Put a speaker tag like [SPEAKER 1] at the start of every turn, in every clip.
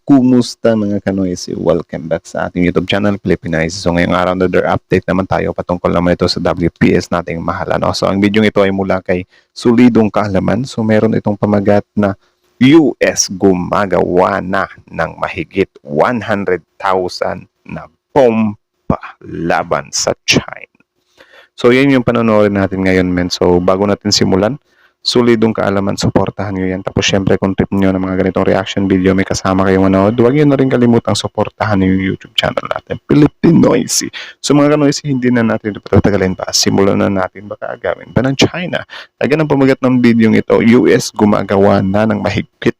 [SPEAKER 1] Kumusta mga kanoysi? Welcome back sa ating YouTube channel, Philippinize. So, ngayong araw na update naman tayo patungkol naman ito sa WPS nating mahal. Ano? So, ang video ito ay mula kay Solidong Kaalaman. So, meron itong pamagat na US gumagawa na ng mahigit 100,000 na bomba laban sa China. So, yan yung panonood natin ngayon, men. So, bago natin simulan, Solidong Kaalaman, suportahan nyo yan. Tapos syempre kung trip nyo ng mga ganitong reaction video, may kasama kayong manood, huwag nyo na rin kalimutang suportahan yung YouTube channel natin, Philippinoisy. So mga kanoisy, hindi na natin ito patatagalin pa. Simulan na natin, baka agawin ba ng China? Agad ang pamagat ng video ito, US gumagawa na ng mahigpit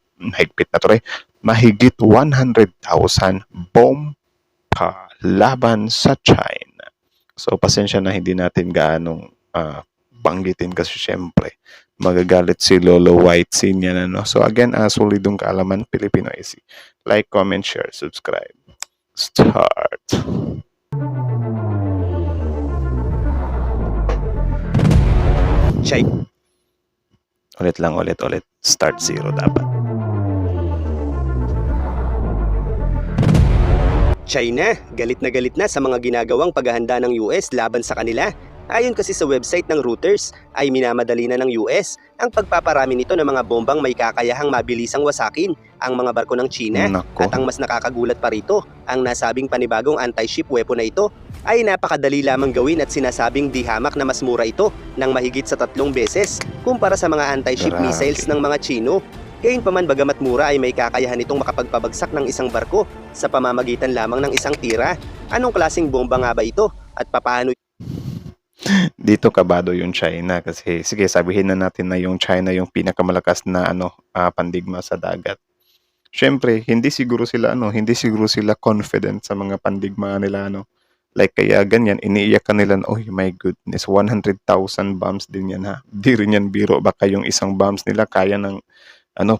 [SPEAKER 1] mahigit 100,000 bomba laban sa China. So pasensya na hindi natin gaanong banggitin kasi syempre magagalit si Lolo White scene yan, ano. So again, Solidong Kaalaman, Philippinoisy. Like, comment, share, subscribe. Start. Ulit. Start 0 dapat.
[SPEAKER 2] China, galit na sa mga ginagawang paghahanda ng US laban sa kanila. Ayon kasi sa website ng Reuters, ay minamadali na ng US ang pagpaparami nito ng mga bombang may kakayahang mabilisang wasakin ang mga barko ng China.
[SPEAKER 1] Nako.
[SPEAKER 2] At ang mas nakakagulat pa rito, ang nasabing panibagong anti-ship weapon na ito ay napakadali lamang gawin at sinasabing di hamak na mas mura ito ng mahigit sa 3 beses kumpara sa mga anti-ship
[SPEAKER 1] Grabe.
[SPEAKER 2] missiles ng mga Chino. Gayunpaman bagamat mura ay may kakayahan itong makapagpabagsak ng isang barko sa pamamagitan lamang ng isang tira. Anong klaseng bomba nga ba ito at papaano
[SPEAKER 1] Dito kabado yung China kasi sige sabihin na natin na yung China yung pinakamalakas na pandigma sa dagat. Syempre, hindi siguro sila confident sa mga pandigma nila, ano. Like kaya ganyan iniiyak nila na, oh my goodness, 100,000 bombs din yan, ha. Di rin yan biro, baka yung isang bombs nila kaya ng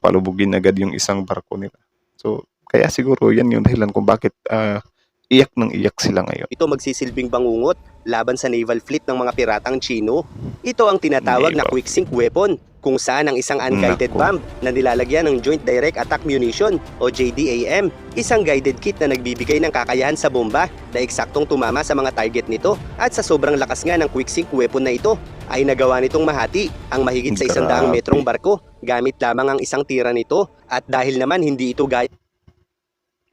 [SPEAKER 1] palubugin agad yung isang barko nila. So, kaya siguro yan yung dahilan kung bakit iyak sila ngayon.
[SPEAKER 2] ito magsisilbing bangungot laban sa naval fleet ng mga piratang Chino? Ito ang tinatawag na
[SPEAKER 1] Naval.
[SPEAKER 2] quick sink weapon, kung saan ang isang unguided
[SPEAKER 1] Naku.
[SPEAKER 2] bomb na nilalagyan ng Joint Direct Attack Munition o JDAM, isang guided kit na nagbibigay ng kakayahan sa bomba na eksaktong tumama sa mga target nito. At sa sobrang lakas nga ng quick sink weapon na ito, ay nagawa nitong mahati ang mahigit sa 100
[SPEAKER 1] Grabe.
[SPEAKER 2] metrong barko gamit lamang ang isang tira nito. At dahil naman hindi ito gaya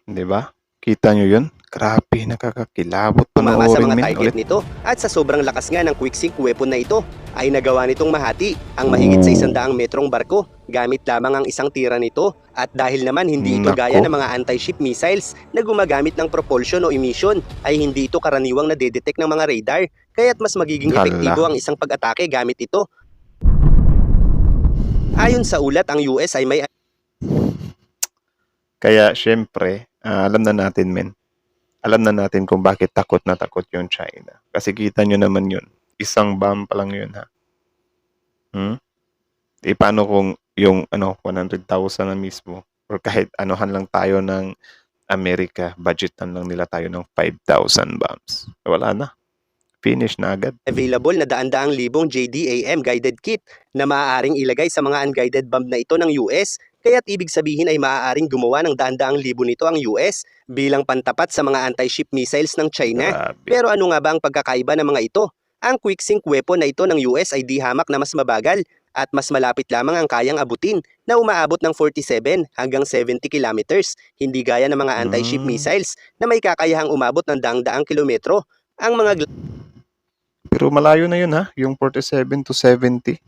[SPEAKER 1] Di ba? Kita nyo yun? Grabe, nakakakilabot.
[SPEAKER 2] tumama sa
[SPEAKER 1] Panoorin
[SPEAKER 2] mga
[SPEAKER 1] min
[SPEAKER 2] target
[SPEAKER 1] ulit.
[SPEAKER 2] nito. At sa sobrang lakas nga ng quick sink weapon na ito, ay nagawa nitong mahati ang mahigit sa 100 metrong barko gamit lamang ang isang tira nito. At dahil naman hindi ito
[SPEAKER 1] Nako.
[SPEAKER 2] gaya ng mga anti-ship missiles na gumagamit ng propulsion o emission, ay hindi ito karaniwang nadedetect ng mga radar, kaya't mas magiging
[SPEAKER 1] Hala.
[SPEAKER 2] epektibo ang isang pag-atake gamit ito. Ayon sa ulat, ang US ay may
[SPEAKER 1] Kaya syempre, alam na natin, men. Alam na natin kung bakit takot na takot yung China. Kasi kita nyo naman yun. Isang bomb pa lang yun, ha. Paano kung yung 100,000 na mismo or kahit anuhan lang tayo ng Amerika, budgetan lang nila tayo ng 5,000 bombs. Wala na. Finish na agad.
[SPEAKER 2] available na daan-daang libong JDAM guided kit na maaaring ilagay sa mga unguided bomb na ito ng US, kaya't ibig sabihin ay maaaring gumawa ng daan-daang libo nito ang US bilang pantapat sa mga anti-ship missiles ng China.
[SPEAKER 1] Grabe.
[SPEAKER 2] Pero ano nga ba ang pagkakaiba ng mga ito? Ang quick sink weapon na ito ng US ay di hamak na mas mabagal at mas malapit lamang ang kayang abutin na umaabot ng 47 hanggang 70 kilometers, hindi gaya ng mga anti-ship missiles na may kakayahang umabot ng daang-daang kilometro. Ang mga
[SPEAKER 1] Pero malayo na yun, ha. Yung 47 to 70.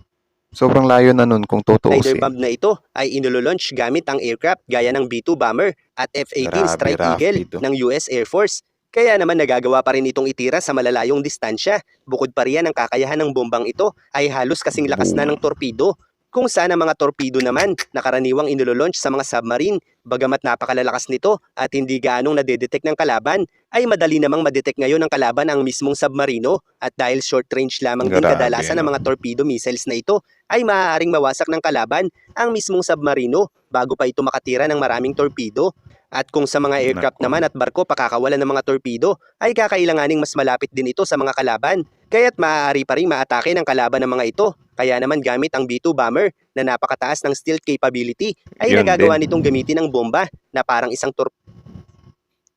[SPEAKER 1] Sobrang layo na nun kung
[SPEAKER 2] glider
[SPEAKER 1] tutuusin.
[SPEAKER 2] bomb na ito ay inilolaunch gamit ang aircraft gaya ng B-2 bomber at F-18
[SPEAKER 1] Grabe,
[SPEAKER 2] Strike Eagle
[SPEAKER 1] rapido.
[SPEAKER 2] ng US Air Force. Kaya naman nagagawa pa rin itong itira sa malalayong distansya. Bukod pa riyan ang kakayahan ng bombang ito ay halos kasing lakas na ng torpedo. Kung saan ang mga torpedo naman na karaniwang inilolaunch sa mga submarine, bagamat napakalalakas nito at hindi gaanong nadedetect ng kalaban, ay madali namang madetect ngayon ng kalaban ang mismong submarino. At dahil short range lamang din
[SPEAKER 1] Grabe,
[SPEAKER 2] kadalasan ng mga torpedo missiles na ito, ay maaaring mawasak ng kalaban ang mismong submarino bago pa ito makatira ng maraming torpedo. At kung sa mga aircraft
[SPEAKER 1] Nako.
[SPEAKER 2] naman at barko pakakawalan ng mga torpedo, ay kakailanganing mas malapit din ito sa mga kalaban. Kaya't maaari pa rin maatake ng kalaban ng mga ito Kaya naman gamit ang B-2 bomber na napakataas ng stealth capability ay
[SPEAKER 1] Yun
[SPEAKER 2] nagagawa
[SPEAKER 1] din.
[SPEAKER 2] nitong gamitin ang bomba na parang isang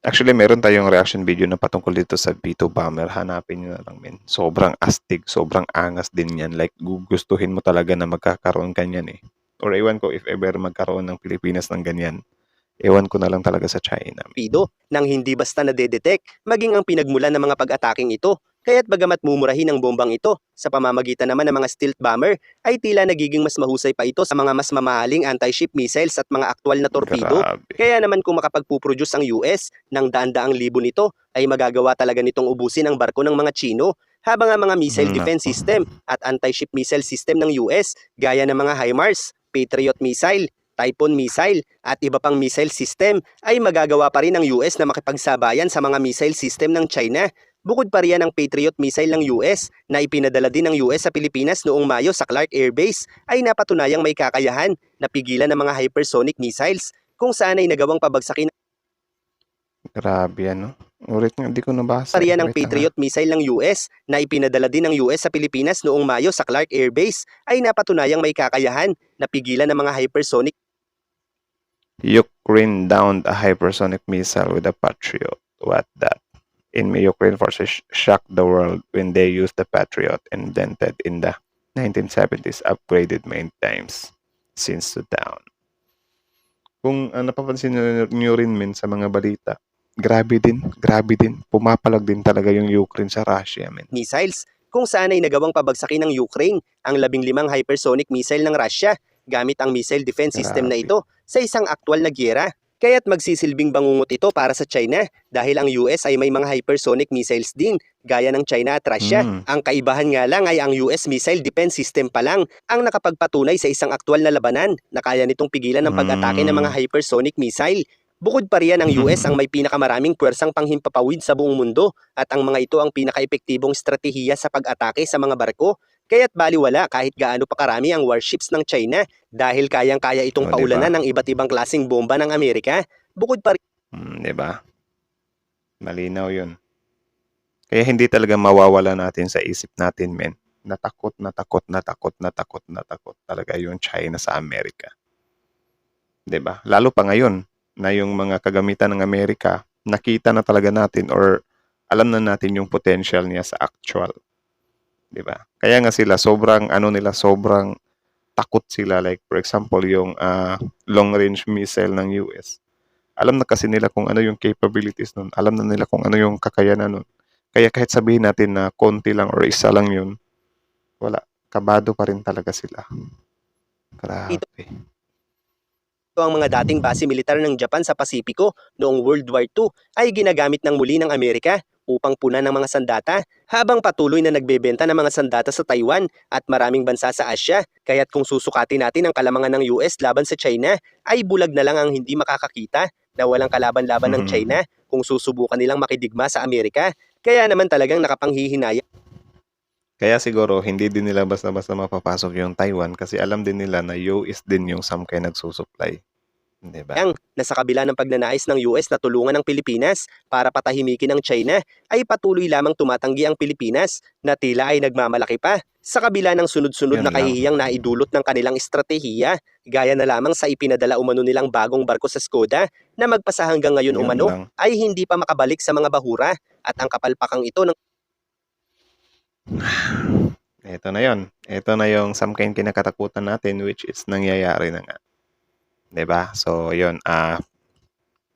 [SPEAKER 1] Actually, meron tayong reaction video na patungkol dito sa B2 Bomber. Hanapin nyo na lang, men. Sobrang astig, sobrang angas din yan. Like, gugustuhin mo talaga na magkakaroon ka niyan eh. Or ewan ko if ever magkaroon ng Pilipinas ng ganyan. Ewan ko na lang talaga sa China.
[SPEAKER 2] torpedo nang hindi basta nadedetect, maging ang pinagmulan ng mga pag-ataking ito. Kaya't bagamat mumurahin ang bombang ito sa pamamagitan naman ng mga stealth bomber, ay tila nagiging mas mahusay pa ito sa mga mas mamahaling anti-ship missiles at mga aktwal na torpedo.
[SPEAKER 1] Grabe.
[SPEAKER 2] Kaya naman kung makapagpuproduce ang US ng daan-daang libo nito, ay magagawa talaga nitong ubusin ang barko ng mga Chino, habang ang mga missile defense
[SPEAKER 1] Nako.
[SPEAKER 2] system at anti-ship missile system ng US, gaya ng mga HIMARS, Patriot missile, Typhoon missile, at iba pang missile system, ay magagawa pa rin ng US na makipagsabayan sa mga missile system ng China. Bukod pa riyan ang Patriot missile ng US na ipinadala din ng US sa Pilipinas noong Mayo sa Clark Air Base ay napatunayang may kakayahan na pigilan ng mga hypersonic missiles kung saan ay nagawang pabagsakin
[SPEAKER 1] Grabe ano. Ulit nga, hindi ko nabasa.
[SPEAKER 2] pa riyan ang
[SPEAKER 1] Wait lang, ha.
[SPEAKER 2] Patriot missile ng US na ipinadala din ng US sa Pilipinas noong Mayo sa Clark Air Base ay napatunayang may kakayahan na pigilan ng mga hypersonic
[SPEAKER 1] Ukraine downed a hypersonic missile with a Patriot. What that? In May, Ukraine forces shocked the world when they used the Patriot invented in the 1970s, upgraded many times since to down. Kung napapansin nyo rin men sa mga balita, grabe din. Pumapalag din talaga yung Ukraine sa Russia, men.
[SPEAKER 2] missiles kung saan ay nagawang pabagsakin ng Ukraine ang 15 hypersonic missile ng Russia gamit ang missile defense system na
[SPEAKER 1] Grabe.
[SPEAKER 2] ito sa isang aktwal na gyera. Kaya't magsisilbing bangungot ito para sa China dahil ang US ay may mga hypersonic missiles din gaya ng China at Russia. Ang kaibahan nga lang ay ang US missile defense system pa lang ang nakapagpatunay sa isang aktwal na labanan na kaya nitong pigilan ng pag-atake ng mga hypersonic missile. Bukod pa riyan ang US ang may pinakamaraming puwersang panghimpapawid sa buong mundo at ang mga ito ang pinaka-epektibong estratehiya sa pag-atake sa mga barko. Kaya't baliwala kahit gaano pa karami ang warships ng China dahil kayang-kaya itong
[SPEAKER 1] O,
[SPEAKER 2] paulanan
[SPEAKER 1] diba?
[SPEAKER 2] ng iba't ibang klaseng bomba ng Amerika. Bukod pa
[SPEAKER 1] Diba? Malinaw yun. Kaya hindi talaga mawawala natin sa isip natin, men. Natakot talaga yung China sa Amerika. 'Di ba? Lalo pa ngayon na yung mga kagamitan ng Amerika, nakita na talaga natin or alam na natin yung potential niya sa actual. 'Di ba? Kaya nga sila sobrang sobrang takot sila, like for example yung long range missile ng US. Alam na kasi nila kung ano yung capabilities nun. Alam na nila kung ano yung kakayanan nun. Kaya kahit sabihin natin na konti lang or isa lang yun, wala. Kabado pa rin talaga sila. Grabe.
[SPEAKER 2] ito ang mga dating base militar ng Japan sa Pasipiko noong World War II ay ginagamit ng muli ng Amerika upang punan ng mga sandata habang patuloy na nagbebenta ng mga sandata sa Taiwan at maraming bansa sa Asia. Kaya't kung susukatin natin ang kalamangan ng US laban sa China, ay bulag na lang ang hindi makakakita na walang kalaban-laban ng China kung susubukan nilang makidigma sa Amerika. Kaya naman talagang nakapanghihinayang
[SPEAKER 1] Kaya siguro hindi din nila basta-basta mapapasok yung Taiwan kasi alam din nila na US din yung samkay nagsusupply. 'Di ba?
[SPEAKER 2] na sa kabila ng pagnanais ng US na tulungan ang Pilipinas para patahimikin ang China, ay patuloy lamang tumatanggi ang Pilipinas na tila ay nagmamalaki pa sa kabila ng sunod-sunod
[SPEAKER 1] Yun
[SPEAKER 2] na
[SPEAKER 1] lang.
[SPEAKER 2] kahihiyang naidulot ng kanilang estratehiya, gaya na lamang sa ipinadala umano nilang bagong barko sa Skoda na magpasa hanggang ngayon
[SPEAKER 1] Yun
[SPEAKER 2] umano
[SPEAKER 1] lang.
[SPEAKER 2] ay hindi pa makabalik sa mga bahura at ang kapalpakang ito ng
[SPEAKER 1] Ito na yon. Ito na yung samkain kinakatakutan natin, which is nangyayari na nga. 'Di ba? So, yun.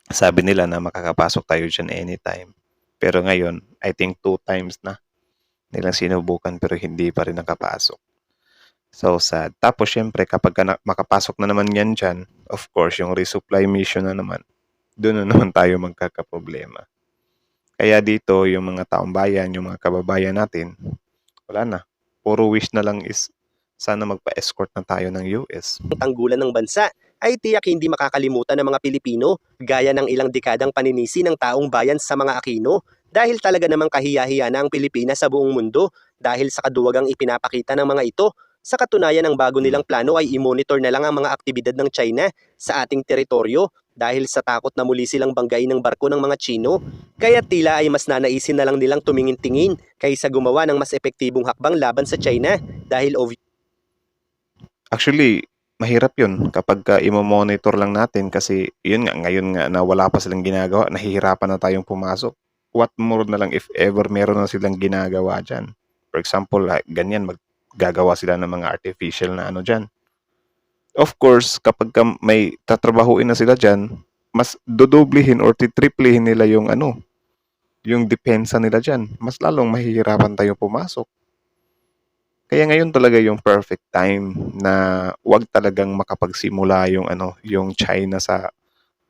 [SPEAKER 1] Sabi nila na makakapasok tayo dyan anytime. Pero ngayon, I think 2 times na nilang sinubukan pero hindi pa rin nakapasok. So sad. Tapos syempre, kapag makapasok na naman yan dyan, of course, yung resupply mission na naman, doon na naman tayo magkakaproblema. Kaya dito, yung mga taong bayan, yung mga kababayan natin, wala na. Puro wish na lang is sana magpa-escort na tayo ng US.
[SPEAKER 2] tanggulan ng bansa ay tiyak hindi makakalimutan ng mga Pilipino gaya ng ilang dekadang paninisi ng taong bayan sa mga Aquino dahil talaga namang kahiya-hiya na ang Pilipinas sa buong mundo dahil sa kaduwagang ipinapakita ng mga ito. Sa katunayan, ang bago nilang plano ay i-monitor na lang ang mga aktibidad ng China sa ating teritoryo dahil sa takot na muli silang banggain ng barko ng mga Chino. Kaya tila ay mas nanaisin na lang nilang tumingin-tingin kaysa gumawa ng mas epektibong hakbang laban sa China dahil
[SPEAKER 1] Actually, mahirap 'yun kapagka imo-monitor lang natin kasi 'yun nga, ngayon nga na wala pa silang ginagawa, nahihirapan na tayong pumasok. What more na lang if ever meron na silang ginagawa diyan. For example, ganyan maggagawa sila ng mga artificial na ano diyan. Of course, kapagka may tatrabahuin na sila diyan, mas dodoblehin or titriplehin nila yung ano, yung depensa nila diyan. Mas lalong mahihirapan tayong pumasok. Kaya ngayon talaga yung perfect time na 'wag talagang makapagsimula yung ano, yung China sa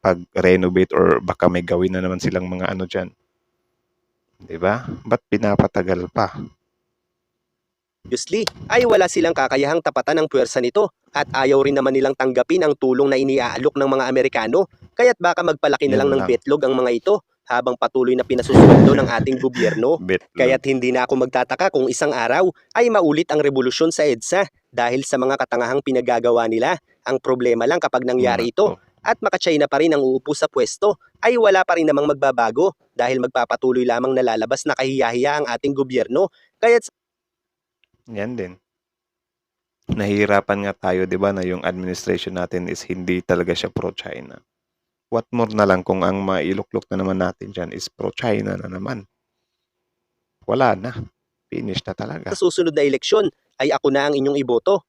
[SPEAKER 1] pag-renovate or baka may gawin na naman silang mga ano diyan, 'di ba? Ba't pinapatagal pa?
[SPEAKER 2] Obviously, ay wala silang kakayahang tapatan ng puwersa nito at ayaw rin naman nilang tanggapin ang tulong na iniaalok ng mga Amerikano. Kaya't baka magpalaki na lang
[SPEAKER 1] Yun
[SPEAKER 2] ng
[SPEAKER 1] lang,
[SPEAKER 2] betlog ang mga ito habang patuloy na pinasusweldo ng ating gobyerno.
[SPEAKER 1] bitlog.
[SPEAKER 2] Kaya't hindi na ako magtataka kung isang araw ay maulit ang revolusyon sa EDSA dahil sa mga katangahang pinagagawa nila. Ang problema lang kapag nangyari
[SPEAKER 1] Naku,
[SPEAKER 2] ito at maka-China pa rin ang uupo sa pwesto ay wala pa rin namang magbabago dahil magpapatuloy lamang nalalabas na kahiyahiya ang ating gobyerno. Kaya't
[SPEAKER 1] yan din. Nahihirapan nga tayo 'di ba na yung administration natin is hindi talaga siya pro-China. What more na lang kung ang mailuklok na naman natin diyan is pro-China na naman. Wala na, finish na talaga.
[SPEAKER 2] sa susunod na eleksyon ay ako na ang inyong iboto.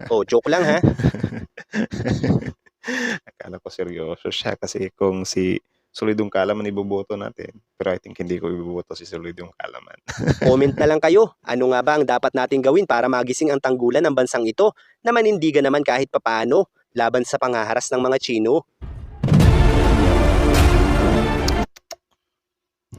[SPEAKER 2] Oh, joke lang ha.
[SPEAKER 1] Akala ko seryoso siya kasi kung si Solidong Kalaman iboboto natin, pero I think hindi ko iboboto si Solidong Kalaman.
[SPEAKER 2] Comment na lang kayo. Ano nga ba ang dapat nating gawin para magising ang tanggulan ng bansang ito na manindigan naman kahit papaano laban sa panghaharas ng mga Chino?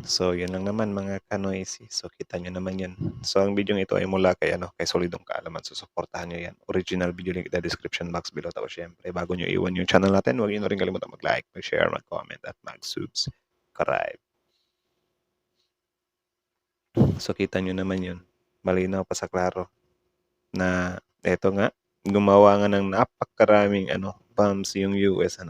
[SPEAKER 1] So, yun lang naman mga kanoisy. So, kita nyo naman yan. So, ang video ito ay mula kay, kay Solidong Kaalaman. So, supportahan nyo yan. Original video link in the description box below. Tapos, syempre, bago nyo iwan yung channel natin, huwag nyo na rin kalimutan mag-like, mag-share, mag-comment, at mag-subscribe. So, kita nyo naman yun. Malinaw pa sa klaro na eto nga, gumawa nga ng napakaraming bombs yung US,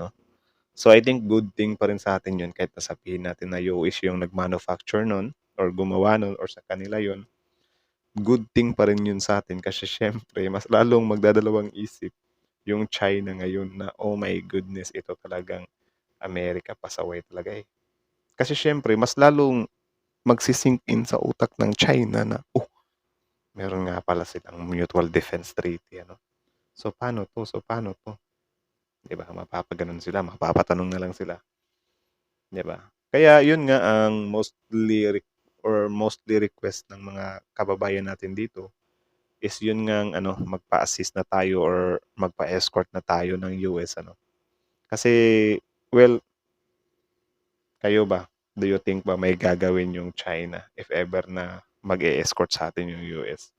[SPEAKER 1] So, I think good thing pa rin sa atin yun kahit nasabihin natin na US yung nag-manufacture nun or gumawa nun or sa kanila yun. Good thing pa rin yun sa atin kasi syempre, mas lalong magdadalawang isip yung China ngayon na, oh my goodness, ito talagang America pasaway talaga eh. Kasi syempre, mas lalong magsisink in sa utak ng China na, meron nga pala silang mutual defense treaty, So, paano to? So, paano to? 'Di ba? Mapapagano'n sila, mapapatanong na lang sila, 'di ba? Kaya 'yun nga ang mostly request ng mga kababayan natin dito is 'yun ngang magpa-assist na tayo or magpa-escort na tayo ng US Kasi well, kayo ba, do you think ba may gagawin yung China if ever na mag-e-escort sa atin yung US?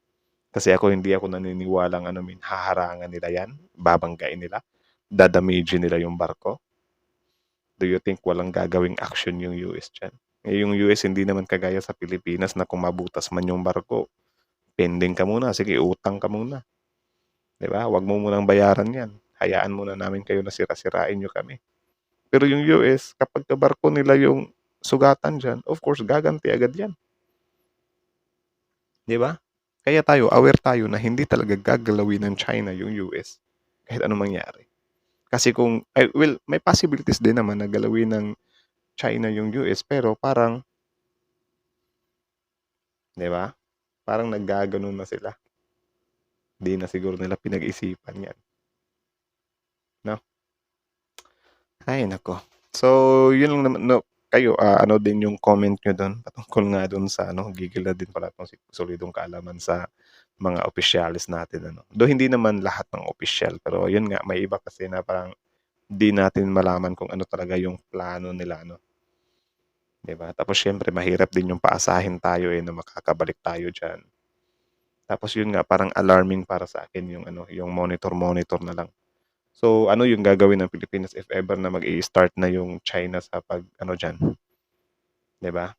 [SPEAKER 1] Kasi hindi ako naniniwalang haharangan nila 'yan, babanggain nila, dadamagin nila yung barko. Do you think walang gagawing action yung US diyan? Eh, yung US hindi naman kagaya sa Pilipinas na kung mabutas man yung barko, pending ka muna, sige utang ka muna, 'di ba? Wag mo munang bayaran 'yan. Hayaan muna namin kayo na sira-sirain niyo kami. Pero yung US, kapag barko nila yung sugatan diyan, of course gaganti agad 'yan, 'di ba? Kaya tayo, aware tayo na hindi talaga gagalawin ng China yung US kahit anong mangyari. Kasi may possibilities din naman na galawin ng China yung US pero parang, 'di ba? Parang naggaganon na sila. Di na siguro nila pinag-isipan 'yan, no? Ay nako. So, yun lang naman no, kayo ano din yung comment nyo doon patungkol nga doon sa gigil na din pala tong si Solidong Kaalaman sa mga opisyalis natin Though hindi naman lahat ng opisyal pero yun nga may iba kasi na parang di natin malaman kung ano talaga yung plano nila 'di ba? Tapos syempre mahirap din yung paasahin tayo na makakabalik tayo diyan. Tapos yun nga parang alarming para sa akin yung yung monitor na lang. So ano yung gagawin ng Pilipinas if ever na mag-i-start na yung China sa pag diyan, 'di ba?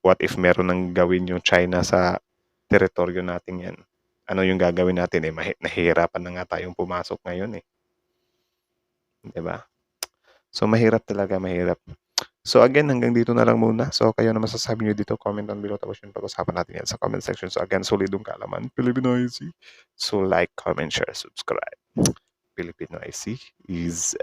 [SPEAKER 1] What if meron nang gawin yung China sa teritoryo natin 'yan? Ano yung gagawin natin nahihirapan na nga tayong pumasok ngayon 'di ba? So mahirap talaga, mahirap. So again, hanggang dito na lang muna. So kayo na masasabi nyo dito, comment down below. Tapos yun, pag-usapan natin yan sa comment section. So again, solidong kaalaman, Filipino IC. So like, comment, share, subscribe. Filipino IC is